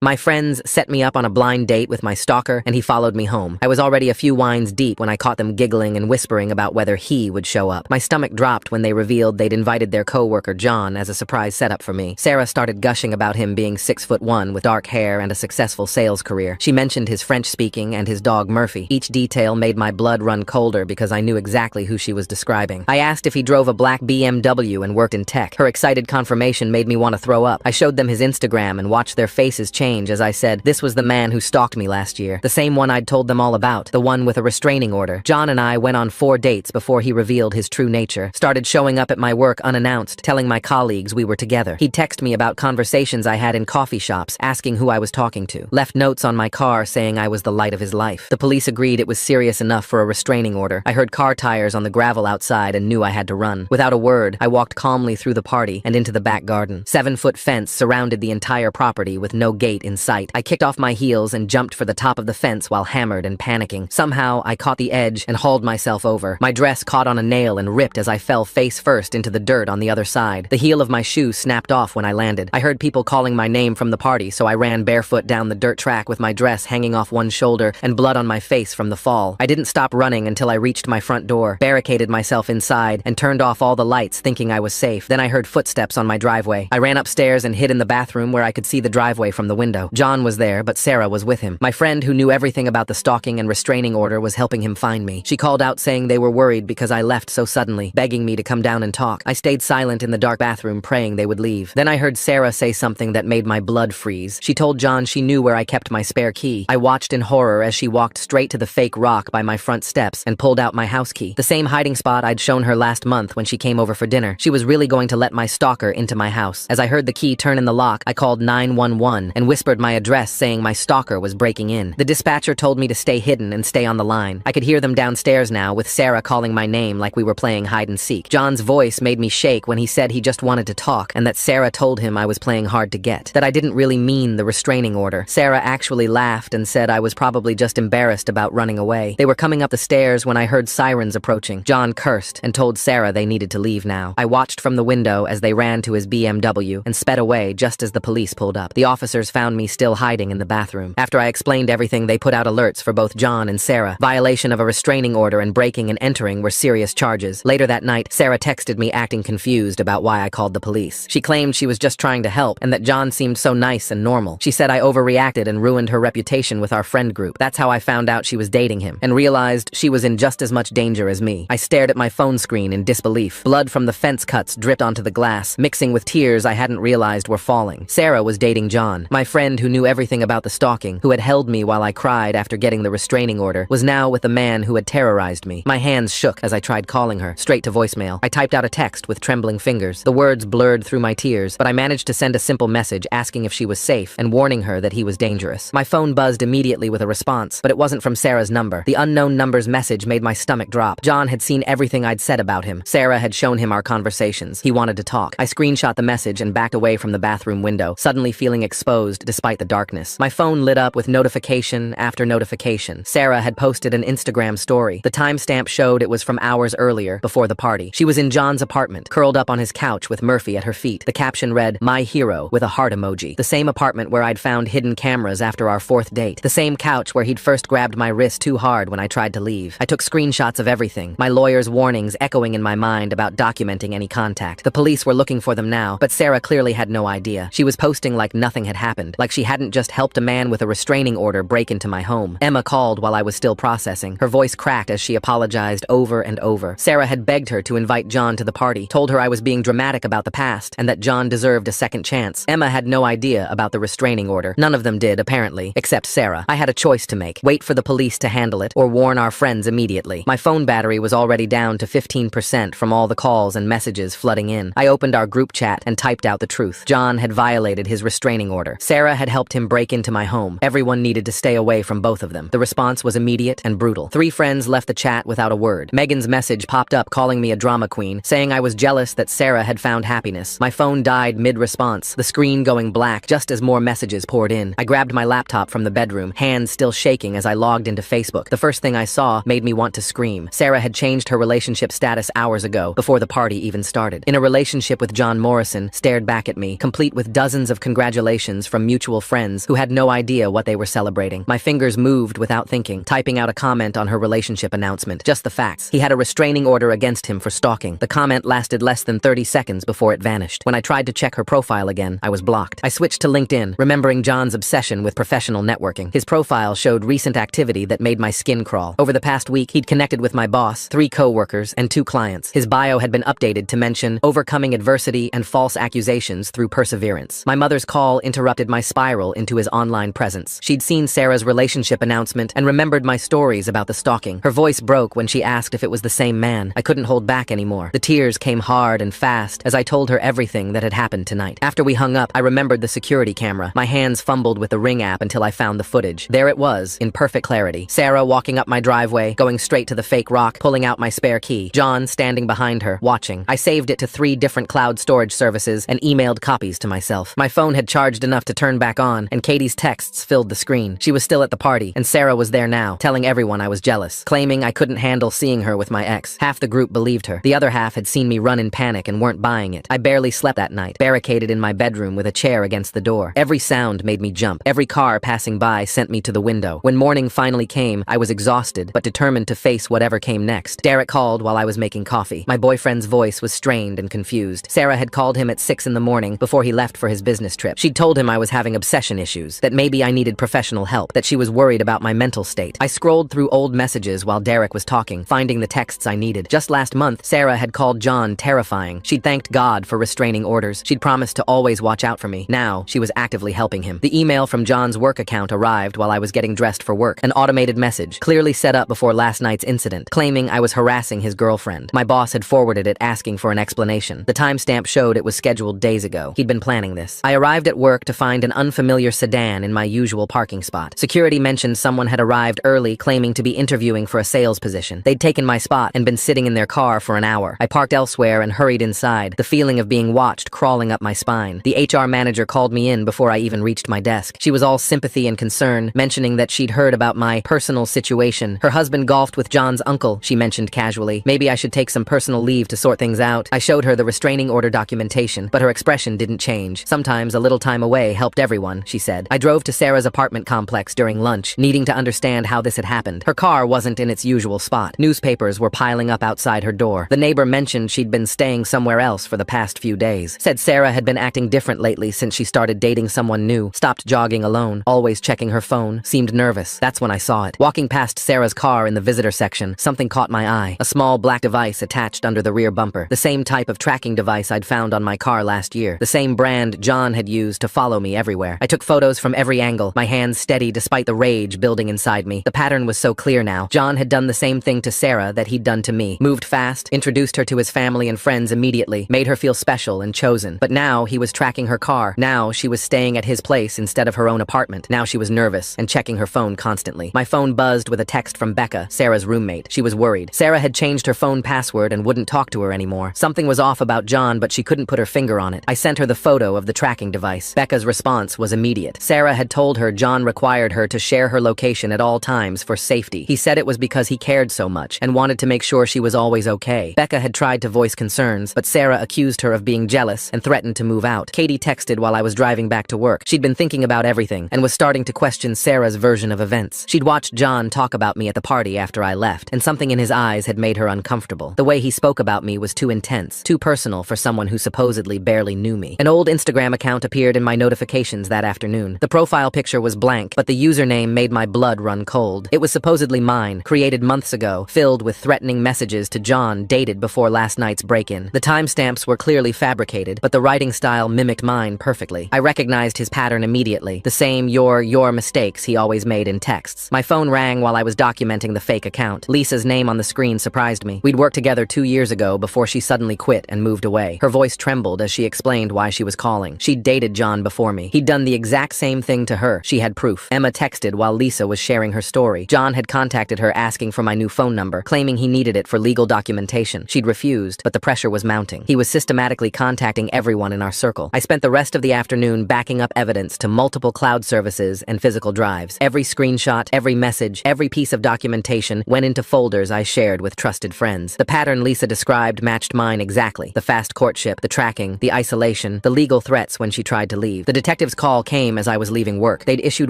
My friends set me up on a blind date with my stalker, and he followed me home. I was already a few wines deep when I caught them giggling and whispering about whether he would show up. My stomach dropped when they revealed they'd invited their co-worker John as a surprise setup for me. Sarah started gushing about him being 6'1" with dark hair and a successful sales career. She mentioned his French speaking and his dog Murphy. Each detail made my blood run colder because I knew exactly who she was describing. I asked if he drove a black BMW and worked in tech. Her excited confirmation made me want to throw up. I showed them his Instagram and watched their faces change as I said, this was the man who stalked me last year. The same one I'd told them all about, the one with a restraining order. John and I went on 4 dates before he revealed his true nature. Started showing up at my work unannounced, telling my colleagues we were together. He'd text me about conversations I had in coffee shops, asking who I was talking to. Left notes on my car saying I was the light of his life. The police agreed it was serious enough for a restraining order. I heard car tires on the gravel outside and knew I had to run. Without a word, I walked calmly through the party and into the back garden. 7-foot fence surrounded the entire property with no gate in sight. I kicked off my heels and jumped for the top of the fence while hammered and panicking. Somehow, I caught the edge and hauled myself over. My dress caught on a nail and ripped as I fell face first into the dirt on the other side. The heel of my shoe snapped off when I landed. I heard people calling my name from the party, so I ran barefoot down the dirt track with my dress hanging off one shoulder and blood on my face from the fall. I didn't stop running until I reached my front door, barricaded myself inside, and turned off all the lights thinking I was safe. Then I heard footsteps on my driveway. I ran upstairs and hid in the bathroom where I could see the driveway from the window. John was there, but Sarah was with him. My friend who knew everything about the stalking and restraining order was helping him find me. She called out saying they were worried because I left so suddenly, begging me to come down and talk. I stayed silent in the dark bathroom, praying they would leave. Then I heard Sarah say something that made my blood freeze. She told John she knew where I kept my spare key. I watched in horror as she walked straight to the fake rock by my front steps and pulled out my house key. The same hiding spot I'd shown her last month when she came over for dinner. She was really going to let my stalker into my house. As I heard the key turn in the lock, I called 911 and whispered my address saying my stalker was breaking in. The dispatcher told me to stay hidden and stay on the line. I could hear them downstairs now, with Sarah calling my name like we were playing hide and seek. John's voice made me shake when he said he just wanted to talk and that Sarah told him I was playing hard to get, that I didn't really mean the restraining order. Sarah actually laughed and said I was probably just embarrassed about running away. They were coming up the stairs when I heard sirens approaching. John cursed and told Sarah they needed to leave now. I watched from the window as they ran to his BMW and sped away just as the police pulled up. The officers found me still hiding in the bathroom. After I explained everything, they put out alerts for both John and Sarah. Violation of a restraining order and breaking and entering were serious charges. Later that night, Sarah texted me acting confused about why I called the police. She claimed she was just trying to help and that John seemed so nice and normal. She said I overreacted and ruined her reputation with our friend group. That's how I found out she was dating him and realized she was in just as much danger as me. I stared at my phone screen in disbelief. Blood from the fence cuts dripped onto the glass, mixing with tears I hadn't realized were falling. Sarah was dating John. My friend who knew everything about the stalking, who had held me while I cried after getting the restraining order, was now with the man who had terrorized me. My hands shook as I tried calling her, straight to voicemail. I typed out a text with trembling fingers. The words blurred through my tears, but I managed to send a simple message asking if she was safe and warning her that he was dangerous. My phone buzzed immediately with a response, but it wasn't from Sarah's number. The unknown number's message made my stomach drop. John had seen everything I'd said about him. Sarah had shown him our conversations. He wanted to talk. I screenshot the message and backed away from the bathroom window, suddenly feeling exposed despite the darkness. My phone lit up with notification after notification. Sarah had posted an Instagram story. The timestamp showed it was from hours earlier, before the party. She was in John's apartment, curled up on his couch with Murphy at her feet. The caption read, "My hero," with a heart emoji. The same apartment where I'd found hidden cameras after our 4th date. The same couch where he'd first grabbed my wrist too hard when I tried to leave. I took screenshots of everything, my lawyer's warnings echoing in my mind about documenting any contact. The police were looking for them now, but Sarah clearly had no idea. She was posting like nothing had happened, like she hadn't just helped a man with a restraining order break into my home. Emma called while I was still processing. Her voice cracked as she apologized over and over. Sarah had begged her to invite John to the party, told her I was being dramatic about the past and that John deserved a second chance. Emma had no idea about the restraining order. None of them did, apparently, except Sarah. I had a choice to make: wait for the police to handle it or warn our friends immediately. My phone battery was already down to 15% from all the calls and messages flooding in. I opened our group chat and typed out the truth. John had violated his restraining order. Sarah had helped him break into my home. Everyone needed to stay away from both of them. The response was immediate and brutal. 3 friends left the chat without a word. Megan's message popped up calling me a drama queen, saying I was jealous that Sarah had found happiness. My phone died mid-response, the screen going black just as more messages poured in. I grabbed my laptop from the bedroom, hands still shaking as I logged into Facebook. The first thing I saw made me want to scream. Sarah had changed her relationship status hours ago, before the party even started. In a relationship with John Morrison, stared back at me, complete with dozens of congratulations from mutual friends who had no idea what they were celebrating. My fingers moved without thinking, typing out a comment on her relationship announcement. Just the facts. He had a restraining order against him for stalking. The comment lasted less than 30 seconds before it vanished. When I tried to check her profile again, I was blocked. I switched to LinkedIn, remembering John's obsession with professional networking. His profile showed recent activity that made my skin crawl. Over the past week, he'd connected with my boss, 3 co-workers, and 2 clients. His bio had been updated to mention overcoming adversity and false accusations through perseverance. My mother's call interrupted my spiral into his online presence. She'd seen Sarah's relationship announcement and remembered my stories about the stalking. Her voice broke when she asked if it was the same man. I couldn't hold back anymore. The tears came hard and fast as I told her everything that had happened tonight. After we hung up, I remembered the security camera. My hands fumbled with the Ring app until I found the footage. There it was, in perfect clarity. Sarah walking up my driveway, going straight to the fake rock, pulling out my spare key. John standing behind her, watching. I saved it to 3 different cloud storage services and emailed copies to myself. My phone had charged enough to turn back on, and Katie's texts filled the screen. She was still at the party, and Sarah was there now, telling everyone I was jealous, claiming I couldn't handle seeing her with my ex. Half the group believed her. The other half had seen me run in panic and weren't buying it. I barely slept that night, barricaded in my bedroom with a chair against the door. Every sound made me jump. Every car passing by sent me to the window. When morning finally came, I was exhausted, but determined to face whatever came next. Derek called while I was making coffee. My boyfriend's voice was strained and confused. Sarah had called him at 6 in the morning before he left for his business trip. She'd told him I was having obsession issues, that maybe I needed professional help, that she was worried about my mental state. I scrolled through old messages while Derek was talking, finding the texts I needed. Just last month, Sarah had called John terrifying. She'd thanked God for restraining orders. She'd promised to always watch out for me. Now, she was actively helping him. The email from John's work account arrived while I was getting dressed for work. An automated message, clearly set up before last night's incident, claiming I was harassing his girlfriend. My boss had forwarded it asking for an explanation. The timestamp showed it was scheduled days ago. He'd been planning this. I arrived at work to find an unfamiliar sedan in my usual parking spot. Security mentioned someone had arrived early claiming to be interviewing for a sales position. They'd taken my spot and been sitting in their car for an hour. I parked elsewhere and hurried inside, the feeling of being watched crawling up my spine. The HR manager called me in before I even reached my desk. She was all sympathy and concern, mentioning that she'd heard about my personal situation. Her husband golfed with John's uncle, she mentioned casually. Maybe I should take some personal leave to sort things out. I showed her the restraining order documentation, but her expression didn't change. Sometimes a little time away helped everyone, she said. I drove to Sarah's apartment complex during lunch, needing to understand how this had happened. Her car wasn't in its usual spot. Newspapers were piling up outside her door. The neighbor mentioned she'd been staying somewhere else for the past few days. Said Sarah had been acting different lately since she started dating someone new, stopped jogging alone, always checking her phone, seemed nervous. That's when I saw it. Walking past Sarah's car in the visitor section, something caught my eye. A small black device attached under the rear bumper. The same type of tracking device I'd found on my car last year. The same brand John had used to follow me everywhere. I took photos from every angle, my hands steady despite the rage building inside me. The pattern was so clear now. John had done the same thing to Sarah that he'd done to me. Moved fast, introduced her to his family and friends immediately, made her feel special and chosen. But now he was tracking her car. Now she was staying at his place instead of her own apartment. Now she was nervous and checking her phone constantly. My phone buzzed with a text from Becca, Sarah's roommate. She was worried. Sarah had changed her phone password and wouldn't talk to her anymore. Something was off about John, but she couldn't put her finger on it. I sent her the photo of the tracking device. Becca's response was immediate. Sarah had told her John required her to share her location at all times for safety. He said it was because he cared so much and wanted to make sure she was always okay. Becca had tried to voice concerns, but Sarah accused her of being jealous and threatened to move out. Katie texted while I was driving back to work. She'd been thinking about everything and was starting to question Sarah's version of events. She'd watched John talk about me at the party after I left, and something in his eyes had made her uncomfortable. The way he spoke about me was too intense, too personal for someone who supposedly barely knew me. An old Instagram account appeared in my notifications that afternoon. The profile picture was blank, but the username made my blood run cold. It was supposedly mine, created months ago, filled with threatening messages to John dated before last night's break-in. The timestamps were clearly fabricated, but the writing style mimicked mine perfectly. I recognized his pattern immediately, the same your mistakes he always made in texts. My phone rang while I was documenting the fake account. Lisa's name on the screen surprised me. We'd worked together 2 years ago before she suddenly quit and moved away. Her voice trembled as she explained why she was calling. She'd dated John before me. He'd done the exact same thing to her. She had proof. Emma texted while Lisa was sharing her story. John had contacted her asking for my new phone number, claiming he needed it for legal documentation. She'd refused, but the pressure was mounting. He was systematically contacting everyone in our circle. I spent the rest of the afternoon backing up evidence to multiple cloud services and physical drives. Every screenshot, every message, every piece of documentation went into folders I shared with trusted friends. The pattern Lisa described matched mine exactly. The fast courtship, the tracking, the isolation, the legal threats when she tried to leave. The detective detective's call came as I was leaving work. They'd issued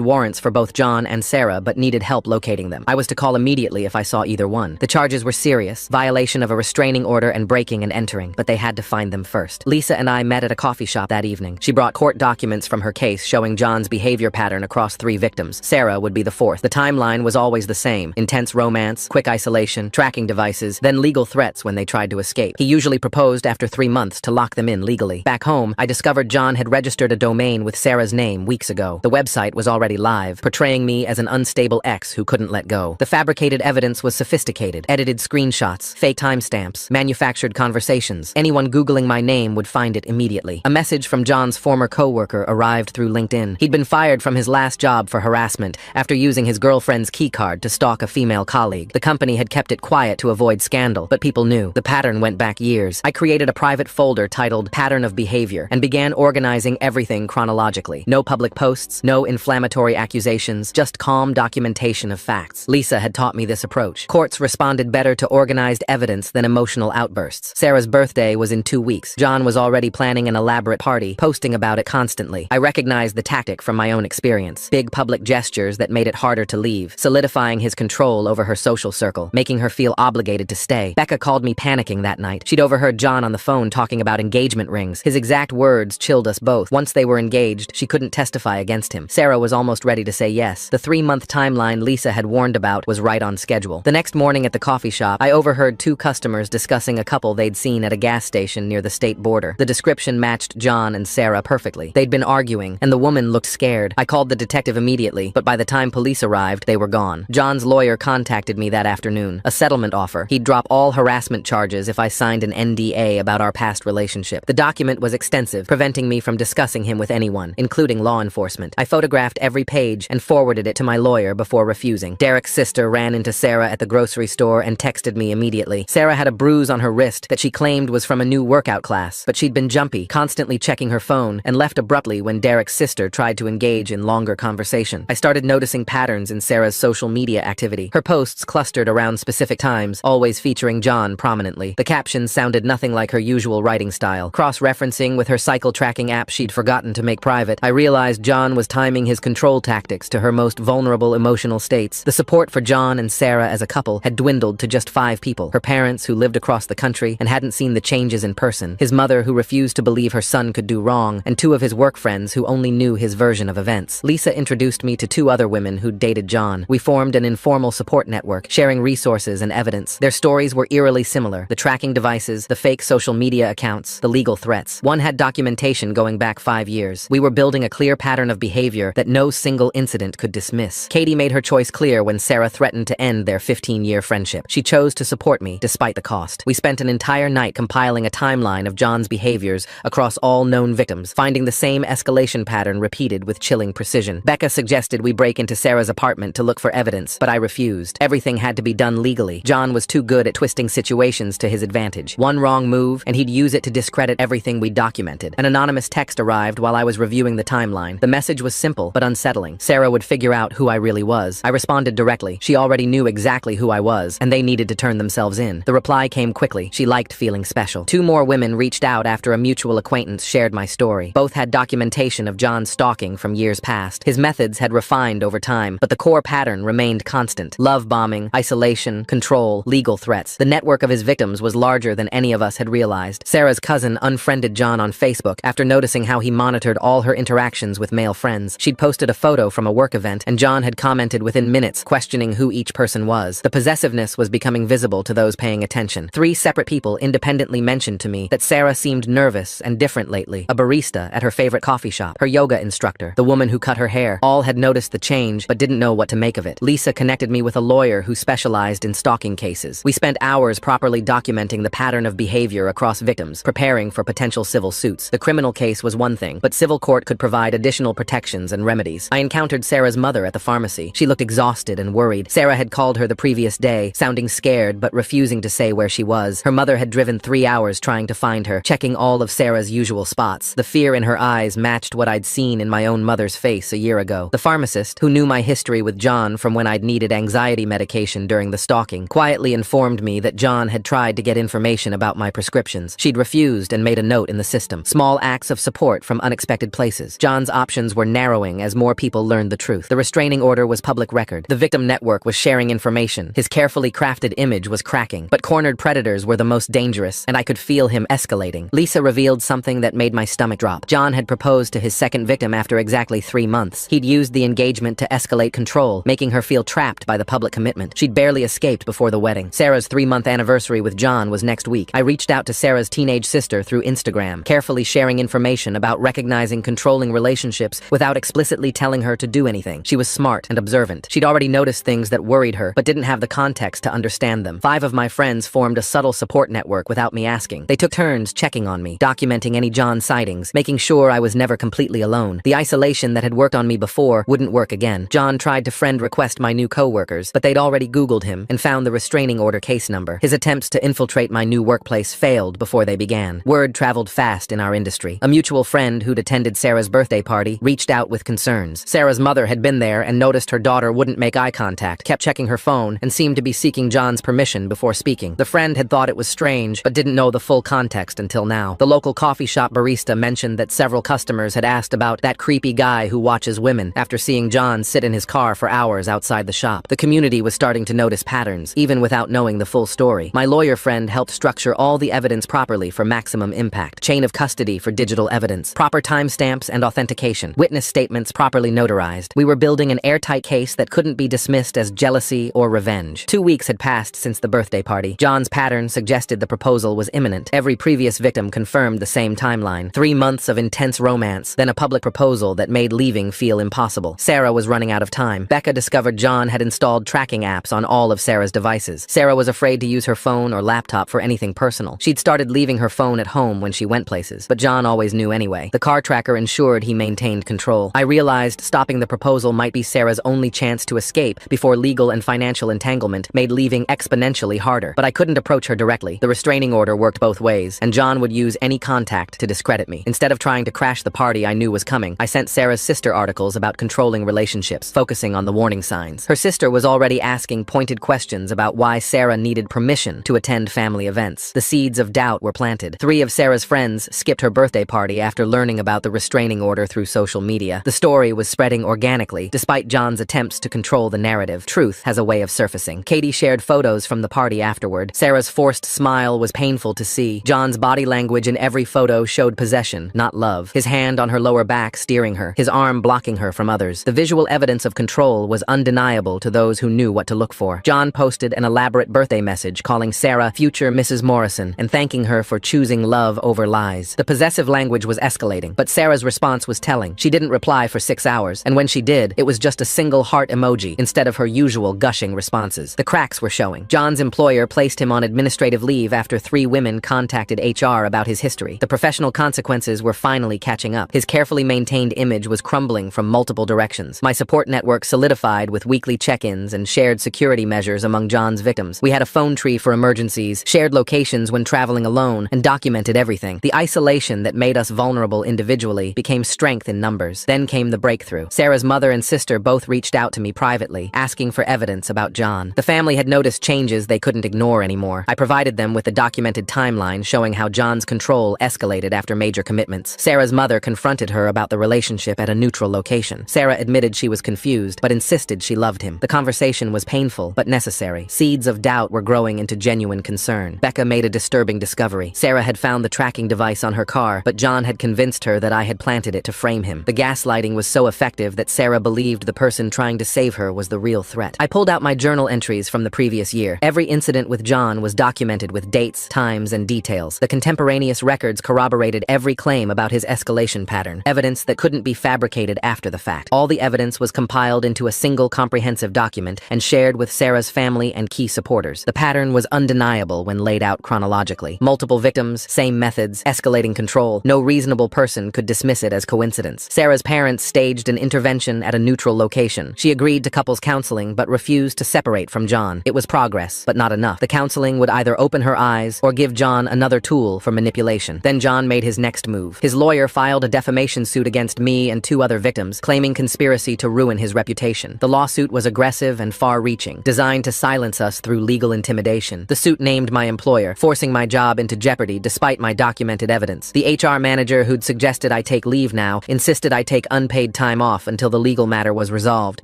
warrants for both John and Sarah, but needed help locating them. I was to call immediately if I saw either one. The charges were serious, violation of a restraining order and breaking and entering, but they had to find them first. Lisa and I met at a coffee shop that evening. She brought court documents from her case showing John's behavior pattern across 3 victims. Sarah would be the 4th. The timeline was always the same: intense romance, quick isolation, tracking devices, then legal threats when they tried to escape. He usually proposed after 3 months to lock them in legally. Back home, I discovered John had registered a domain with Sarah's name weeks ago. The website was already live, portraying me as an unstable ex who couldn't let go. The fabricated evidence was sophisticated: edited screenshots, fake timestamps, manufactured conversations. Anyone Googling my name would find it immediately. A message from John's former co-worker arrived through LinkedIn. He'd been fired from his last job for harassment after using his girlfriend's keycard to stalk a female colleague. The company had kept it quiet to avoid scandal, but people knew. The pattern went back years. I created a private folder titled Pattern of Behavior and began organizing everything chronologically. No public posts, no inflammatory accusations, just calm documentation of facts. Lisa had taught me this approach. Courts responded better to organized evidence than emotional outbursts. Sarah's birthday was in 2 weeks. John was already planning an elaborate party, posting about it constantly. I recognized the tactic from my own experience. Big public gestures that made it harder to leave, solidifying his control over her social circle, making her feel obligated to stay. Becca called me panicking that night. She'd overheard John on the phone talking about engagement rings. His exact words chilled us both. Once they were engaged, she couldn't testify against him. Sarah was almost ready to say yes. The 3-month timeline Lisa had warned about was right on schedule. The next morning at the coffee shop, I overheard 2 customers discussing a couple they'd seen at a gas station near the state border. The description matched John and Sarah perfectly. They'd been arguing, and the woman looked scared. I called the detective immediately, but by the time police arrived, they were gone. John's lawyer contacted me that afternoon. A settlement offer. He'd drop all harassment charges if I signed an NDA about our past relationship. The document was extensive, preventing me from discussing him with anyone, including law enforcement. I photographed every page and forwarded it to my lawyer before refusing. Derek's sister ran into Sarah at the grocery store and texted me immediately. Sarah had a bruise on her wrist that she claimed was from a new workout class, but she'd been jumpy, constantly checking her phone, and left abruptly when Derek's sister tried to engage in longer conversation. I started noticing patterns in Sarah's social media activity. Her posts clustered around specific times, always featuring John prominently. The captions sounded nothing like her usual writing style. Cross-referencing with her cycle tracking app she'd forgotten to make private, I realized John was timing his control tactics to her most vulnerable emotional states. The support for John and Sarah as a couple had dwindled to just 5 people: her parents, who lived across the country and hadn't seen the changes in person, his mother, who refused to believe her son could do wrong, and 2 of his work friends who only knew his version of events. Lisa introduced me to 2 other women who'd dated John. We formed an informal support network, sharing resources and evidence. Their stories were eerily similar: the tracking devices, the fake social media accounts, the legal threats. One had documentation going back 5 years. We were building a clear pattern of behavior that no single incident could dismiss. Katie made her choice clear when Sarah threatened to end their 15-year friendship. She chose to support me, despite the cost. We spent an entire night compiling a timeline of John's behaviors across all known victims, finding the same escalation pattern repeated with chilling precision. Becca suggested we break into Sarah's apartment to look for evidence, but I refused. Everything had to be done legally. John was too good at twisting situations to his advantage. One wrong move, and he'd use it to discredit everything we documented. An anonymous text arrived while I was reviewing the timeline. The message was simple, but unsettling. Sarah would figure out who I really was. I responded directly. She already knew exactly who I was, and they needed to turn themselves in. The reply came quickly. She liked feeling special. 2 more women reached out after a mutual acquaintance shared my story. Both had documentation of John's stalking from years past. His methods had refined over time, but the core pattern remained constant: love bombing, isolation, control, legal threats. The network of his victims was larger than any of us had realized. Sarah's cousin unfriended John on Facebook after noticing how he monitored all her interactions with male friends. She'd posted a photo from a work event, and John had commented within minutes, questioning who each person was. The possessiveness was becoming visible to those paying attention. 3 separate people independently mentioned to me that Sarah seemed nervous and different lately. A barista at her favorite coffee shop, her yoga instructor, the woman who cut her hair. All had noticed the change, but didn't know what to make of it. Lisa connected me with a lawyer who specialized in stalking cases. We spent hours properly documenting the pattern of behavior across victims, preparing for potential civil suits. The criminal case was one thing, but civil court could provide additional protections and remedies. I encountered Sarah's mother at the pharmacy. She looked exhausted and worried. Sarah had called her the previous day, sounding scared but refusing to say where she was. Her mother had driven 3 hours trying to find her, checking all of Sarah's usual spots. The fear in her eyes matched what I'd seen in my own mother's face a year ago. The pharmacist, who knew my history with John from when I'd needed anxiety medication during the stalking, quietly informed me that John had tried to get information about my prescriptions. She'd refused and made a note in the system. Small acts of support from unexpected places places. John's options were narrowing as more people learned the truth. The restraining order was public record. The victim network was sharing information. His carefully crafted image was cracking. But cornered predators were the most dangerous, and I could feel him escalating. Lisa revealed something that made my stomach drop. John had proposed to his second victim after exactly 3 months. He'd used the engagement to escalate control, making her feel trapped by the public commitment. She'd barely escaped before the wedding. Sarah's 3-month anniversary with John was next week. I reached out to Sarah's teenage sister through Instagram, carefully sharing information about recognizing controlling relationships without explicitly telling her to do anything. She was smart and observant. She'd already noticed things that worried her, but didn't have the context to understand them. 5 of my friends formed a subtle support network without me asking. They took turns checking on me, documenting any John sightings, making sure I was never completely alone. The isolation that had worked on me before wouldn't work again. John tried to friend request my new co-workers, but they'd already Googled him and found the restraining order case number. His attempts to infiltrate my new workplace failed before they began. Word traveled fast in our industry. A mutual friend who'd attended Sarah's birthday party reached out with concerns. Sarah's mother had been there and noticed her daughter wouldn't make eye contact, kept checking her phone, and seemed to be seeking John's permission before speaking. The friend had thought it was strange, but didn't know the full context until now. The local coffee shop barista mentioned that several customers had asked about that creepy guy who watches women after seeing John sit in his car for hours outside the shop. The community was starting to notice patterns, even without knowing the full story. My lawyer friend helped structure all the evidence properly for maximum impact. Chain of custody for digital evidence, proper timestamps and authentication, witness statements properly notarized. We were building an airtight case that couldn't be dismissed as jealousy or revenge. 2 weeks had passed since the birthday party. John's pattern suggested the proposal was imminent. Every previous victim confirmed the same timeline. 3 months of intense romance, then a public proposal that made leaving feel impossible. Sarah was running out of time. Becca discovered John had installed tracking apps on all of Sarah's devices. Sarah was afraid to use her phone or laptop for anything personal. She'd started leaving her phone at home when she went places, but John always knew anyway. The car tracker ensured he maintained control. I realized stopping the proposal might be Sarah's only chance to escape before legal and financial entanglement made leaving exponentially harder. But I couldn't approach her directly. The restraining order worked both ways, and John would use any contact to discredit me. Instead of trying to crash the party I knew was coming, I sent Sarah's sister articles about controlling relationships, focusing on the warning signs. Her sister was already asking pointed questions about why Sarah needed permission to attend family events. The seeds of doubt were planted. 3 of Sarah's friends skipped her birthday party after learning about the restraining order through social media. The story was spreading organically, despite John's attempts to control the narrative. Truth has a way of surfacing. Katie shared photos from the party afterward. Sarah's forced smile was painful to see. John's body language in every photo showed possession, not love. His hand on her lower back steering her, his arm blocking her from others. The visual evidence of control was undeniable to those who knew what to look for. John posted an elaborate birthday message calling Sarah future Mrs. Morrison and thanking her for choosing love over lies. The possessive language was escalating, but Sarah's response was telling. She didn't reply for 6 hours, and when she did, it was just a single heart emoji instead of her usual gushing responses. The cracks were showing. John's employer placed him on administrative leave after 3 women contacted HR about his history. The professional consequences were finally catching up. His carefully maintained image was crumbling from multiple directions. My support network solidified with weekly check-ins and shared security measures among John's victims. We had a phone tree for emergencies, shared locations when traveling alone, and documented everything. The isolation that made us vulnerable individually became strength in numbers. Then came the breakthrough. Sarah's mother and sister both reached out to me privately, asking for evidence about John. The family had noticed changes they couldn't ignore anymore. I provided them with a documented timeline showing how John's control escalated after major commitments. Sarah's mother confronted her about the relationship at a neutral location. Sarah admitted she was confused, but insisted she loved him. The conversation was painful, but necessary. Seeds of doubt were growing into genuine concern. Becca made a disturbing discovery. Sarah had found the tracking device on her car, but John had convinced her that I had planted it to frame him. The gaslighting was so effective that Sarah believed the person trying to save her was the real threat. I pulled out my journal entries from the previous year. Every incident with John was documented with dates, times, and details. The contemporaneous records corroborated every claim about his escalation pattern, evidence that couldn't be fabricated after the fact. All the evidence was compiled into a single comprehensive document and shared with Sarah's family and key supporters. The pattern was undeniable when laid out chronologically. Multiple victims, same methods, escalating control. No reasonable person could dismiss it as coincidence. Sarah's parents staged an intervention at a neutral location. She agreed to couples counseling but refused to separate from John. It was progress, but not enough. The counseling would either open her eyes or give John another tool for manipulation. Then John made his next move. His lawyer filed a defamation suit against me and 2 other victims, claiming conspiracy to ruin his reputation. The lawsuit was aggressive and far-reaching, designed to silence us through legal intimidation. The suit named my employer, forcing my job into jeopardy despite my documented evidence. The HR manager who'd suggested I I take leave now, insisted I take unpaid time off until the legal matter was resolved.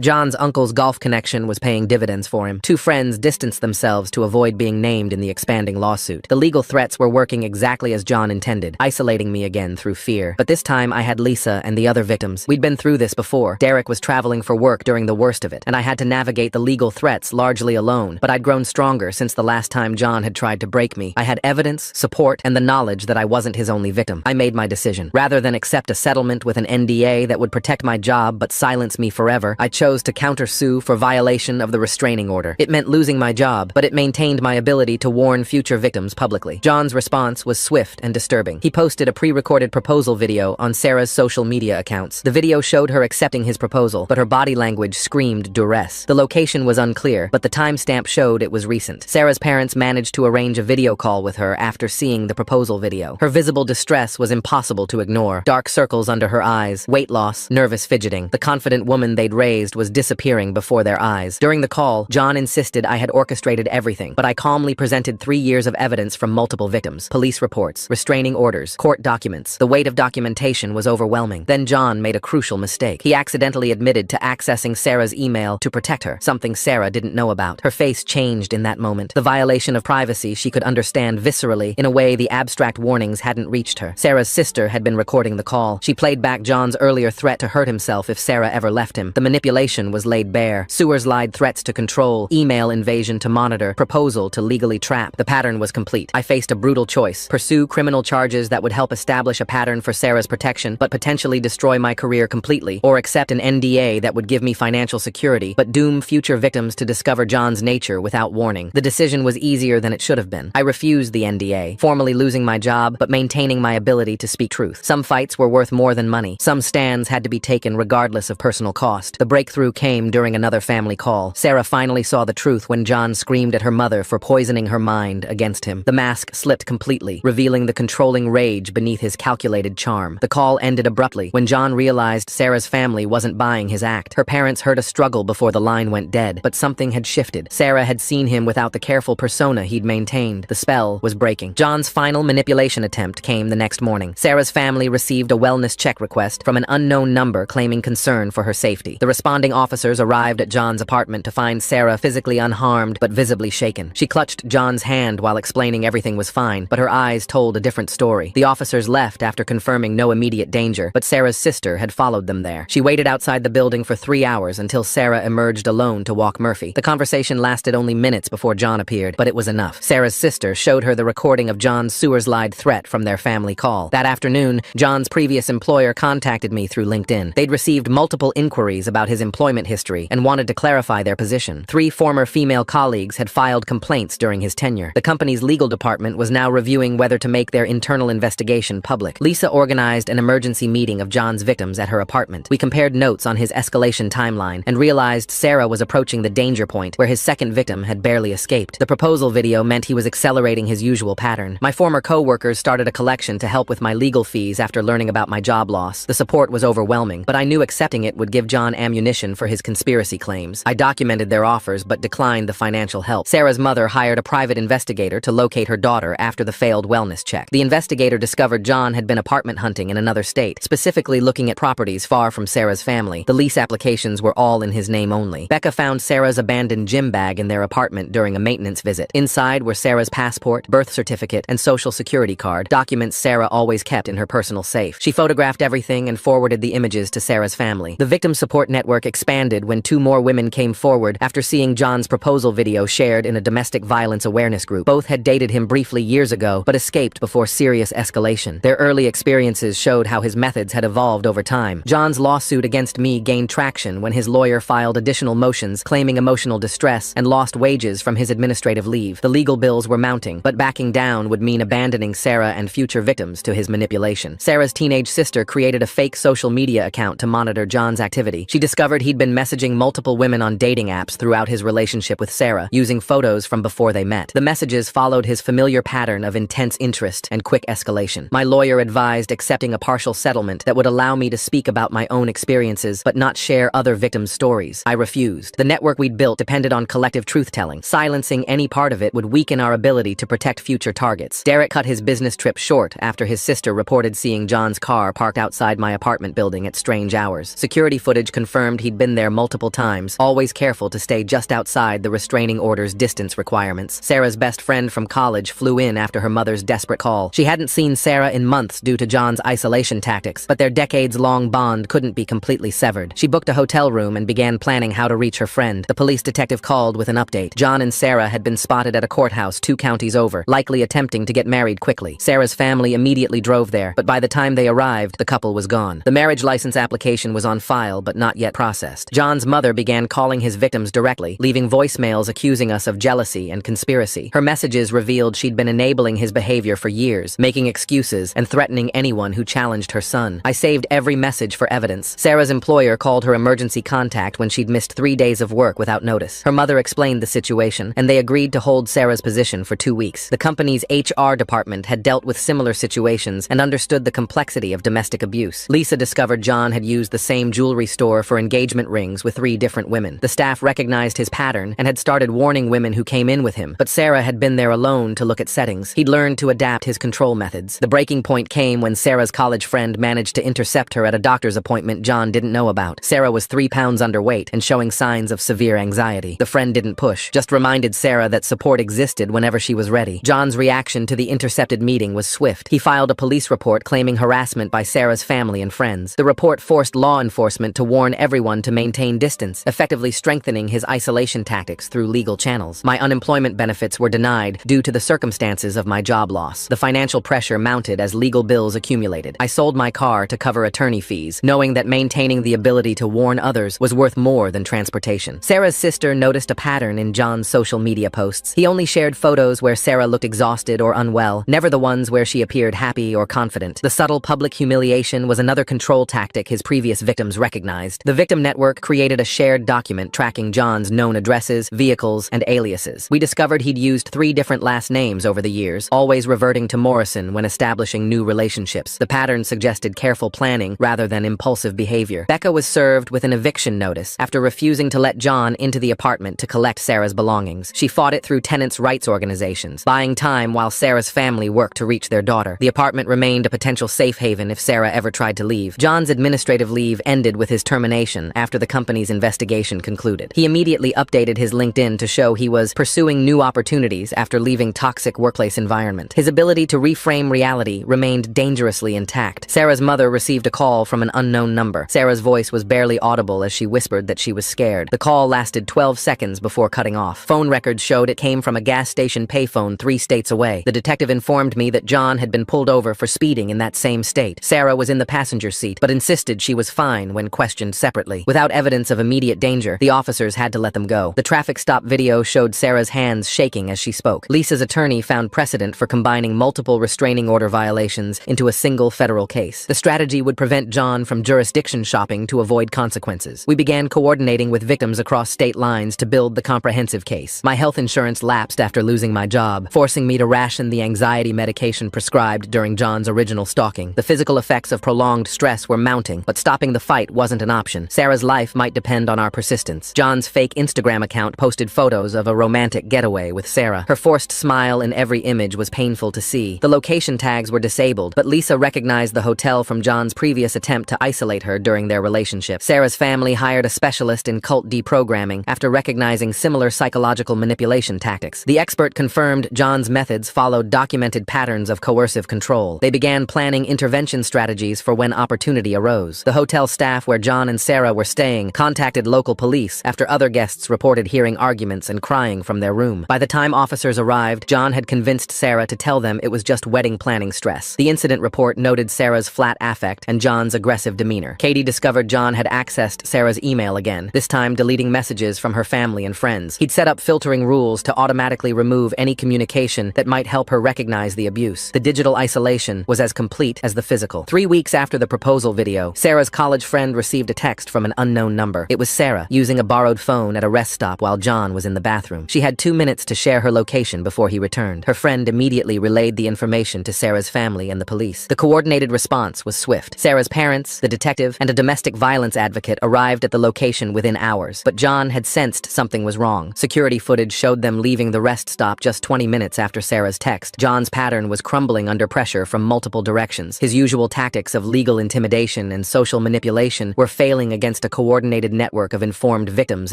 John's uncle's golf connection was paying dividends for him. Two friends distanced themselves to avoid being named in the expanding lawsuit. The legal threats were working exactly as John intended, isolating me again through fear. But this time I had Lisa and the other victims. We'd been through this before. Derek was traveling for work during the worst of it, and I had to navigate the legal threats largely alone. But I'd grown stronger since the last time John had tried to break me. I had evidence, support, and the knowledge that I wasn't his only victim. I made my decision. Rather than accept a settlement with an NDA that would protect my job but silence me forever, I chose to countersue for violation of the restraining order. It meant losing my job, but it maintained my ability to warn future victims publicly. John's response was swift and disturbing. He posted a pre-recorded proposal video on Sarah's social media accounts. The video showed her accepting his proposal, but her body language screamed duress. The location was unclear, but the timestamp showed it was recent. Sarah's parents managed to arrange a video call with her after seeing the proposal video. Her visible distress was impossible to ignore. Dark circles under her eyes, weight loss, nervous fidgeting. The confident woman they'd raised was disappearing before their eyes. During the call, John insisted I had orchestrated everything, but I calmly presented 3 years of evidence from multiple victims. Police reports, restraining orders, court documents. The weight of documentation was overwhelming. Then John made a crucial mistake. He accidentally admitted to accessing Sarah's email to protect her, something Sarah didn't know about. Her face changed in that moment. The violation of privacy she could understand viscerally in a way the abstract warnings hadn't reached her. Sarah's sister had been recording the call. She played back John's earlier threat to hurt himself if Sarah ever left him. The manipulation was laid bare. Sewers lied threats to control, email invasion to monitor, proposal to legally trap. The pattern was complete. I faced a brutal choice: pursue criminal charges that would help establish a pattern for Sarah's protection, but potentially destroy my career completely, or accept an NDA that would give me financial security, but doom future victims to discover John's nature without warning. The decision was easier than it should have been. I refused the NDA, formally losing my job, but maintaining my ability to speak truth. Some fights were worth more than money. Some stands had to be taken regardless of personal cost. The breakthrough came during another family call. Sarah finally saw the truth when John screamed at her mother for poisoning her mind against him. The mask slipped completely, revealing the controlling rage beneath his calculated charm. The call ended abruptly when John realized Sarah's family wasn't buying his act. Her parents heard a struggle before the line went dead, but something had shifted. Sarah had seen him without the careful persona he'd maintained. The spell was breaking. John's final manipulation attempt came the next morning. Sarah's family received a wellness check request from an unknown number claiming concern for her safety. The responding officers arrived at John's apartment to find Sarah physically unharmed but visibly shaken. She clutched John's hand while explaining everything was fine, but her eyes told a different story. The officers left after confirming no immediate danger, but Sarah's sister had followed them there. She waited outside the building for 3 hours until Sarah emerged alone to walk Murphy. The conversation lasted only minutes before John appeared, but it was enough. Sarah's sister showed her the recording of John's sewers-lied threat from their family call. That afternoon, John's previous employer contacted me through LinkedIn. They'd received multiple inquiries about his employment history and wanted to clarify their position. 3 former female colleagues had filed complaints during his tenure. The company's legal department was now reviewing whether to make their internal investigation public. Lisa organized an emergency meeting of John's victims at her apartment. We compared notes on his escalation timeline and realized Sarah was approaching the danger point where his second victim had barely escaped. The proposal video meant he was accelerating his usual pattern. My former co-workers started a collection to help with my legal fees after learning about my job loss. The support was overwhelming, but I knew accepting it would give John ammunition for his conspiracy claims. I documented their offers but declined the financial help. Sarah's mother hired a private investigator to locate her daughter after the failed wellness check. The investigator discovered John had been apartment hunting in another state, specifically looking at properties far from Sarah's family. The lease applications were all in his name only. Becca found Sarah's abandoned gym bag in their apartment during a maintenance visit. Inside were Sarah's passport, birth certificate, and social security card, documents Sarah always kept in her personal safe. She photographed everything and forwarded the images to Sarah's family. The victim support network expanded when 2 more women came forward after seeing John's proposal video shared in a domestic violence awareness group. Both had dated him briefly years ago, but escaped before serious escalation. Their early experiences showed how his methods had evolved over time. John's lawsuit against me gained traction when his lawyer filed additional motions claiming emotional distress and lost wages from his administrative leave. The legal bills were mounting, but backing down would mean abandoning Sarah and future victims to his manipulation. Sarah's teenage sister created a fake social media account to monitor John's activity. She discovered he'd been messaging multiple women on dating apps throughout his relationship with Sarah, using photos from before they met. The messages followed his familiar pattern of intense interest and quick escalation. My lawyer advised accepting a partial settlement that would allow me to speak about my own experiences but not share other victims' stories. I refused. The network we'd built depended on collective truth-telling. Silencing any part of it would weaken our ability to protect future targets. Derek cut his business trip short after his sister reported seeing John John's car parked outside my apartment building at strange hours. Security footage confirmed he'd been there multiple times, always careful to stay just outside the restraining order's distance requirements. Sarah's best friend from college flew in after her mother's desperate call. She hadn't seen Sarah in months due to John's isolation tactics, but their decades-long bond couldn't be completely severed. She booked a hotel room and began planning how to reach her friend. The police detective called with an update. John and Sarah had been spotted at a courthouse 2 counties over, likely attempting to get married quickly. Sarah's family immediately drove there, but by the time they arrived, the couple was gone. The marriage license application was on file, but not yet processed. John's mother began calling his victims directly, leaving voicemails accusing us of jealousy and conspiracy. Her messages revealed she'd been enabling his behavior for years, making excuses and threatening anyone who challenged her son. I saved every message for evidence. Sarah's employer called her emergency contact when she'd missed 3 days of work without notice. Her mother explained the situation, and they agreed to hold Sarah's position for 2 weeks. The company's HR department had dealt with similar situations and understood the complexity of domestic abuse. Lisa discovered John had used the same jewelry store for engagement rings with 3 different women. The staff recognized his pattern and had started warning women who came in with him, but Sarah had been there alone to look at settings. He'd learned to adapt his control methods. The breaking point came when Sarah's college friend managed to intercept her at a doctor's appointment John didn't know about. Sarah was 3 pounds underweight and showing signs of severe anxiety. The friend didn't push, just reminded Sarah that support existed whenever she was ready. John's reaction to the intercepted meeting was swift. He filed a police report claiming harassment by Sarah's family and friends. The report forced law enforcement to warn everyone to maintain distance, effectively strengthening his isolation tactics through legal channels. My unemployment benefits were denied due to the circumstances of my job loss. The financial pressure mounted as legal bills accumulated. I sold my car to cover attorney fees, knowing that maintaining the ability to warn others was worth more than transportation. Sarah's sister noticed a pattern in John's social media posts. He only shared photos where Sarah looked exhausted or unwell, never the ones where she appeared happy or confident. The subtle public humiliation was another control tactic his previous victims recognized. The victim network created a shared document tracking John's known addresses, vehicles, and aliases. We discovered he'd used 3 different last names over the years, always reverting to Morrison when establishing new relationships. The pattern suggested careful planning rather than impulsive behavior. Becca was served with an eviction notice after refusing to let John into the apartment to collect Sarah's belongings. She fought it through tenants' rights organizations, buying time while Sarah's family worked to reach their daughter. The apartment remained a potential safe haven if Sarah ever tried to leave. John's administrative leave ended with his termination after the company's investigation concluded. He immediately updated his LinkedIn to show he was pursuing new opportunities after leaving toxic workplace environment. His ability to reframe reality remained dangerously intact. Sarah's mother received a call from an unknown number. Sarah's voice was barely audible as she whispered that she was scared. The call lasted 12 seconds before cutting off. Phone records showed it came from a gas station payphone 3 states away. The detective informed me that John had been pulled over for speeding in that same state. Sarah was in the passenger seat, but insisted she was fine when questioned separately. Without evidence of immediate danger, the officers had to let them go. The traffic stop video showed Sarah's hands shaking as she spoke. Lisa's attorney found precedent for combining multiple restraining order violations into a single federal case. The strategy would prevent John from jurisdiction shopping to avoid consequences. We began coordinating with victims across state lines to build the comprehensive case. My health insurance lapsed after losing my job, forcing me to ration the anxiety medication prescribed during John's original stalking. The physical effects of prolonged stress were mounting, but stopping the fight wasn't an option. Sarah's life might depend on our persistence. John's fake Instagram account posted photos of a romantic getaway with Sarah. Her forced smile in every image was painful to see. The location tags were disabled, but Lisa recognized the hotel from John's previous attempt to isolate her during their relationship. Sarah's family hired a specialist in cult deprogramming after recognizing similar psychological manipulation tactics. The expert confirmed John's methods followed documented patterns of coercive control. They began planning intervention strategies for when opportunity arose. The hotel staff where John and Sarah were staying contacted local police after other guests reported hearing arguments and crying from their room. By the time officers arrived, John had convinced Sarah to tell them it was just wedding planning stress. The incident report noted Sarah's flat affect and John's aggressive demeanor. Katie discovered John had accessed Sarah's email again, this time deleting messages from her family and friends. He'd set up filtering rules to automatically remove any communication that might help her recognize the abuse. The digital isolation was as complete as the physical. 3 weeks after the proposal video, Sarah's college friend received a text from an unknown number. It was Sarah, using a borrowed phone at a rest stop while John was in the bathroom. She had 2 minutes to share her location before he returned. Her friend immediately relayed the information to Sarah's family and the police. The coordinated response was swift. Sarah's parents, the detective, and a domestic violence advocate arrived at the location within hours, but John had sensed something was wrong. Security footage showed them leaving the rest stop just 20 minutes after Sarah's text. John's pattern was crumbling under pressure from multiple directions. victims. His usual tactics of legal intimidation and social manipulation were failing against a coordinated network of informed victims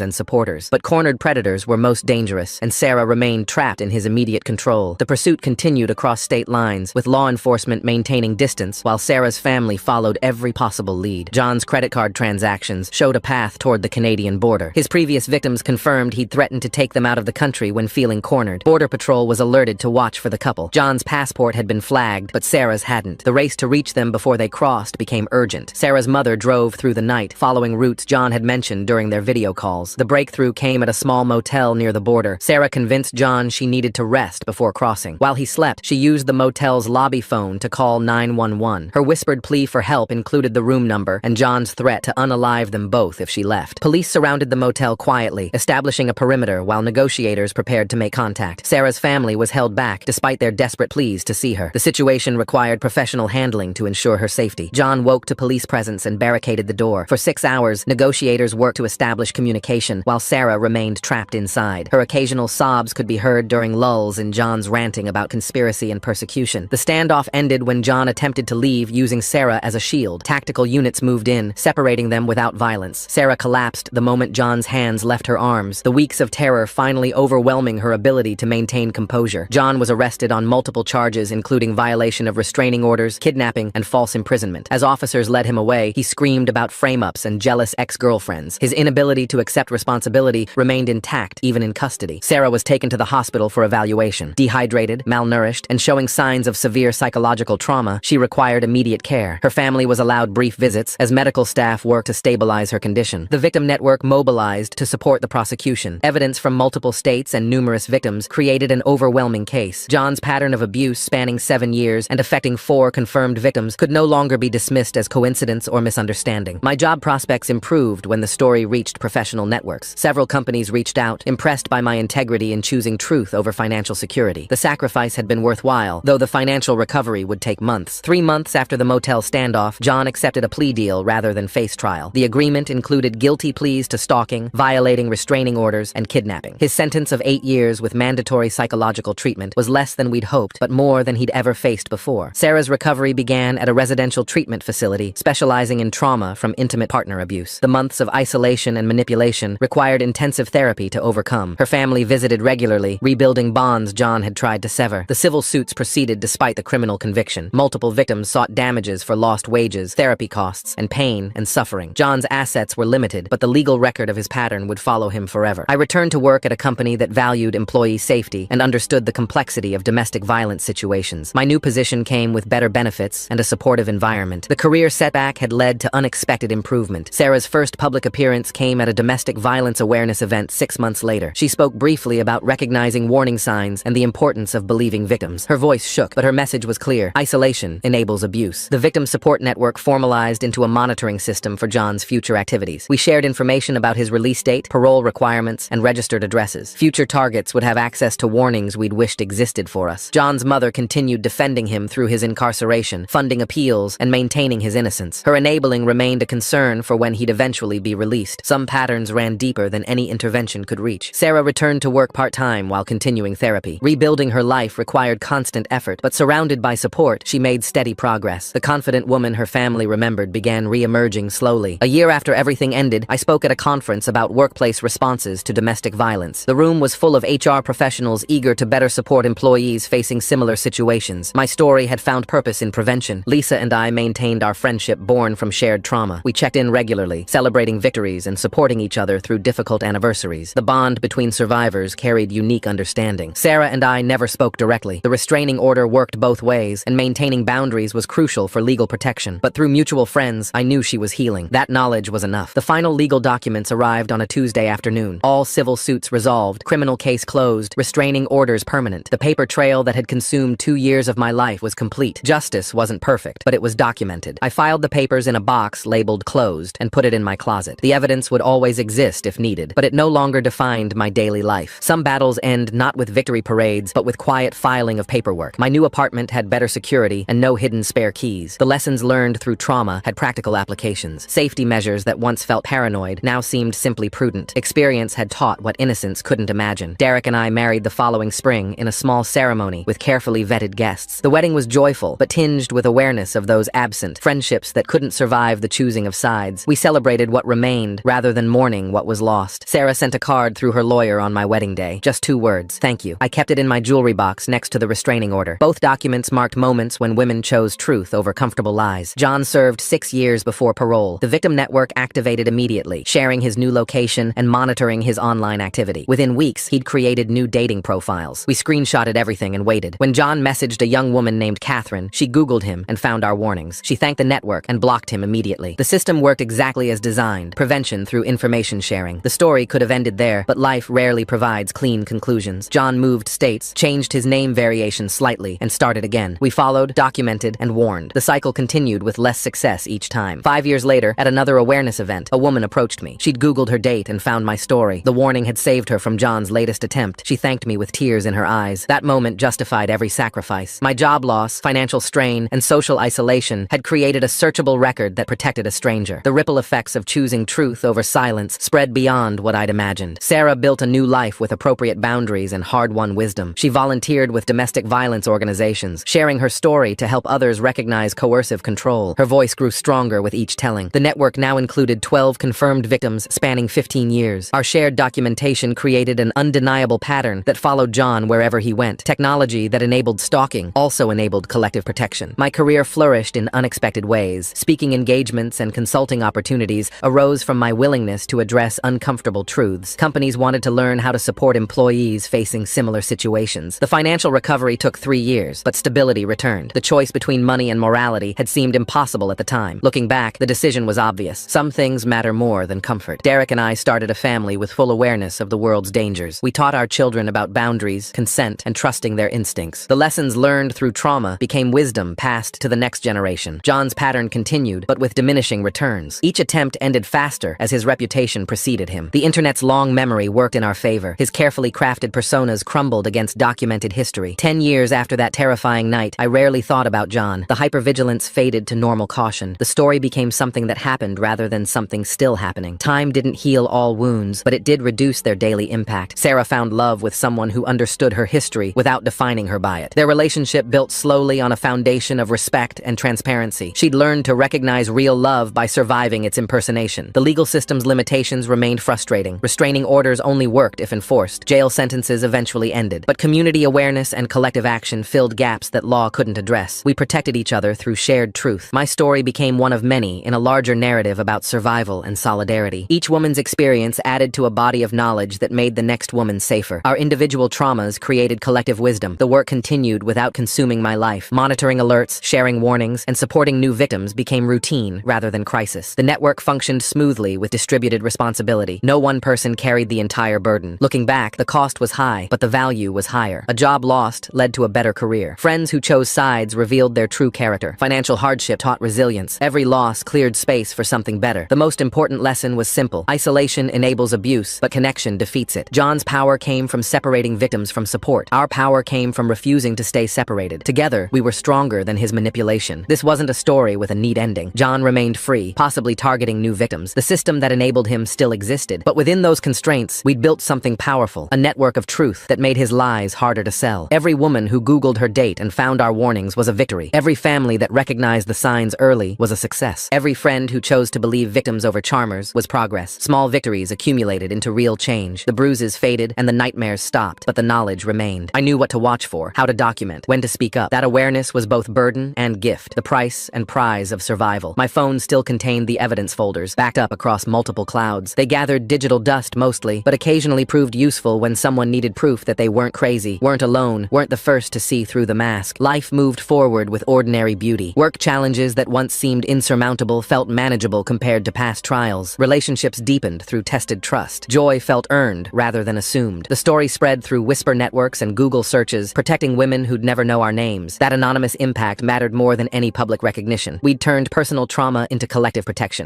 and supporters. But cornered predators were most dangerous, and Sarah remained trapped in his immediate control. The pursuit continued across state lines, with law enforcement maintaining distance while Sarah's family followed every possible lead. John's credit card transactions showed a path toward the Canadian border. His previous victims confirmed he'd threatened to take them out of the country when feeling cornered. Border Patrol was alerted to watch for the couple. John's passport had been flagged, but Sarah's hadn't. The race to reach them before they crossed became urgent. Sarah's mother drove through the night, following routes John had mentioned during their video calls. The breakthrough came at a small motel near the border. Sarah convinced John she needed to rest before crossing. While he slept, she used the motel's lobby phone to call 911. Her whispered plea for help included the room number and John's threat to unalive them both if she left. Police surrounded the motel quietly, establishing a perimeter while negotiators prepared to make contact. Sarah's family was held back, despite their desperate pleas to see her. The situation required professional handling to ensure her safety. John woke to police presence and barricaded the door. For 6 hours, negotiators worked to establish communication, while Sarah remained trapped inside. Her occasional sobs could be heard during lulls in John's ranting about conspiracy and persecution. The standoff ended when John attempted to leave using Sarah as a shield. Tactical units moved in, separating them without violence. Sarah collapsed the moment John's hands left her arms, the weeks of terror finally overwhelming her ability to maintain composure. John was arrested on multiple charges, including violation of restraining orders, kidnapping, and false imprisonment. As officers led him away, he screamed about frame-ups and jealous ex-girlfriends. His inability to accept responsibility remained intact, even in custody. Sarah was taken to the hospital for evaluation. Dehydrated, malnourished, and showing signs of severe psychological trauma, she required immediate care. Her family was allowed brief visits as medical staff worked to stabilize her condition. The victim network mobilized to support the prosecution. Evidence from multiple states and numerous victims created an overwhelming case. John's pattern of abuse spanning 7 years and affecting 4 confirmed victims could no longer be dismissed as coincidence or misunderstanding. My job prospects improved when the story reached professional networks. Several companies reached out, impressed by my integrity in choosing truth over financial security. The sacrifice had been worthwhile, though the financial recovery would take months. 3 months after the motel standoff, John accepted a plea deal rather than face trial. The agreement included guilty pleas to stalking, violating restraining orders, and kidnapping. His sentence of 8 years with mandatory psychological treatment was less than we'd hoped, but more than he'd ever faced before. Sarah's recovery began at a residential treatment facility specializing in trauma from intimate partner abuse. The months of isolation and manipulation required intensive therapy to overcome. Her family visited regularly, rebuilding bonds John had tried to sever. The civil suits proceeded despite the criminal conviction. Multiple victims sought damages for lost wages, therapy costs, and pain and suffering. John's assets were limited, but the legal record of his pattern would follow him forever. I returned to work at a company that valued employee safety and understood the complexity of domestic violence situations. My new position came with better benefits and a supportive environment. The career setback had led to unexpected improvement. Sarah's first public appearance came at a domestic violence awareness event 6 months later. She spoke briefly about recognizing warning signs and the importance of believing victims. Her voice shook, but her message was clear. Isolation enables abuse. The victim support network formalized into a monitoring system for John's future activities. We shared information about his release date, parole requirements, and registered addresses. Future targets would have access to warnings we'd wished existed for us. John's mother continued defending him through his incarceration, funding appeals, and maintaining his innocence. Her enabling remained a concern for when he'd eventually be released. Some patterns ran deeper than any intervention could reach. Sarah returned to work part-time while continuing therapy. Rebuilding her life required constant effort, but surrounded by support, she made steady progress. The confident woman her family remembered began re-emerging slowly. A year after everything ended, I spoke at a conference about workplace responses to domestic violence. The room was full of HR professionals eager to better support employees facing similar situations. My story had found purpose in prevention. Lisa and I maintained our friendship born from shared trauma. We checked in regularly, celebrating victories and supporting each other through difficult anniversaries. The bond between survivors carried unique understanding. Sarah and I never spoke directly. The restraining order worked both ways, and maintaining boundaries was crucial for legal protection. But through mutual friends, I knew she was healing. That knowledge was enough. The final legal documents arrived on a Tuesday afternoon. All civil suits resolved, criminal case closed, restraining orders permanent. The paper trail that had consumed 2 years of my life was complete. Justice wasn't perfect, but it was documented. I filed the papers in a box labeled closed and put it in my closet. The evidence would always exist if needed, but it no longer defined my daily life. Some battles end not with victory parades, but with quiet filing of paperwork. My new apartment had better security and no hidden spare keys. The lessons learned through trauma had practical applications. Safety measures that once felt paranoid now seemed simply prudent. Experience had taught what innocence couldn't imagine. Derek and I married the following spring in a small ceremony with carefully vetted guests. The wedding was joyful, but tinged tinged with awareness of those absent, friendships that couldn't survive the choosing of sides. We celebrated what remained, rather than mourning what was lost. Sarah sent a card through her lawyer on my wedding day. Just 2 words: thank you. I kept it in my jewelry box next to the restraining order. Both documents marked moments when women chose truth over comfortable lies. John served 6 years before parole. The victim network activated immediately, sharing his new location and monitoring his online activity. Within weeks, he'd created new dating profiles. We screenshotted everything and waited. When John messaged a young woman named Catherine, she Googled him and found our warnings. She thanked the network and blocked him immediately. The system worked exactly as designed: prevention through information sharing. The story could have ended there, but life rarely provides clean conclusions. John moved states, changed his name variation slightly, and started again. We followed, documented, and warned. The cycle continued with less success each time. 5 years later, at another awareness event, a woman approached me. She'd Googled her date and found my story. The warning had saved her from John's latest attempt. She thanked me with tears in her eyes. That moment justified every sacrifice. My job loss, financial strain, and social isolation had created a searchable record that protected a stranger. The ripple effects of choosing truth over silence spread beyond what I'd imagined. Sarah built a new life with appropriate boundaries and hard-won wisdom. She volunteered with domestic violence organizations, sharing her story to help others recognize coercive control. Her voice grew stronger with each telling. The network now included 12 confirmed victims spanning 15 years. Our shared documentation created an undeniable pattern that followed John wherever he went. Technology that enabled stalking also enabled collective protection. My career flourished in unexpected ways. Speaking engagements and consulting opportunities arose from my willingness to address uncomfortable truths. Companies wanted to learn how to support employees facing similar situations. The financial recovery took 3 years, but stability returned. The choice between money and morality had seemed impossible at the time. Looking back, the decision was obvious. Some things matter more than comfort. Derek and I started a family with full awareness of the world's dangers. We taught our children about boundaries, consent, and trusting their instincts. The lessons learned through trauma became wisdom passed to the next generation. John's pattern continued, but with diminishing returns. Each attempt ended faster as his reputation preceded him. The internet's long memory worked in our favor. His carefully crafted personas crumbled against documented history. 10 years after that terrifying night, I rarely thought about John. The hypervigilance faded to normal caution. The story became something that happened rather than something still happening. Time didn't heal all wounds, but it did reduce their daily impact. Sarah found love with someone who understood her history without defining her by it. Their relationship built slowly on a foundation of respect and transparency. She'd learned to recognize real love by surviving its impersonation. The legal system's limitations remained frustrating. Restraining orders only worked if enforced. Jail sentences eventually ended. But community awareness and collective action filled gaps that law couldn't address. We protected each other through shared truth. My story became one of many in a larger narrative about survival and solidarity. Each woman's experience added to a body of knowledge that made the next woman safer. Our individual traumas created collective wisdom. The work continued without consuming my life. Monitoring alerts, sharing warnings, and supporting new victims became routine rather than crisis. The network functioned smoothly with distributed responsibility. No one person carried the entire burden. Looking back, the cost was high, but the value was higher. A job lost led to a better career. Friends who chose sides revealed their true character. Financial hardship taught resilience. Every loss cleared space for something better. The most important lesson was simple. Isolation enables abuse, but connection defeats it. John's power came from separating victims from support. Our power came from refusing to stay separated. Together, we were stronger than his manipulation. This wasn't a story with a neat ending. John remained free, possibly targeting new victims. The system that enabled him still existed. But within those constraints, we'd built something powerful, a network of truth that made his lies harder to sell. Every woman who Googled her date and found our warnings was a victory. Every family that recognized the signs early was a success. Every friend who chose to believe victims over charmers was progress. Small victories accumulated into real change. The bruises faded and the nightmares stopped, but the knowledge remained. I knew what to watch for, how to document, when to speak up. That awareness was both burden and gift, the price and prize of survival. My phone still contained the evidence folders, backed up across multiple clouds. They gathered digital dust mostly, but occasionally proved useful when someone needed proof that they weren't crazy, weren't alone, weren't the first to see through the mask. Life moved forward with ordinary beauty. Work challenges that once seemed insurmountable felt manageable compared to past trials. Relationships deepened through tested trust. Joy felt earned rather than assumed. The story spread through whisper networks and Google searches, protecting women who'd never know our names. That anonymous impact mattered more than any public recognition. We'd turned personal trauma into collective protection.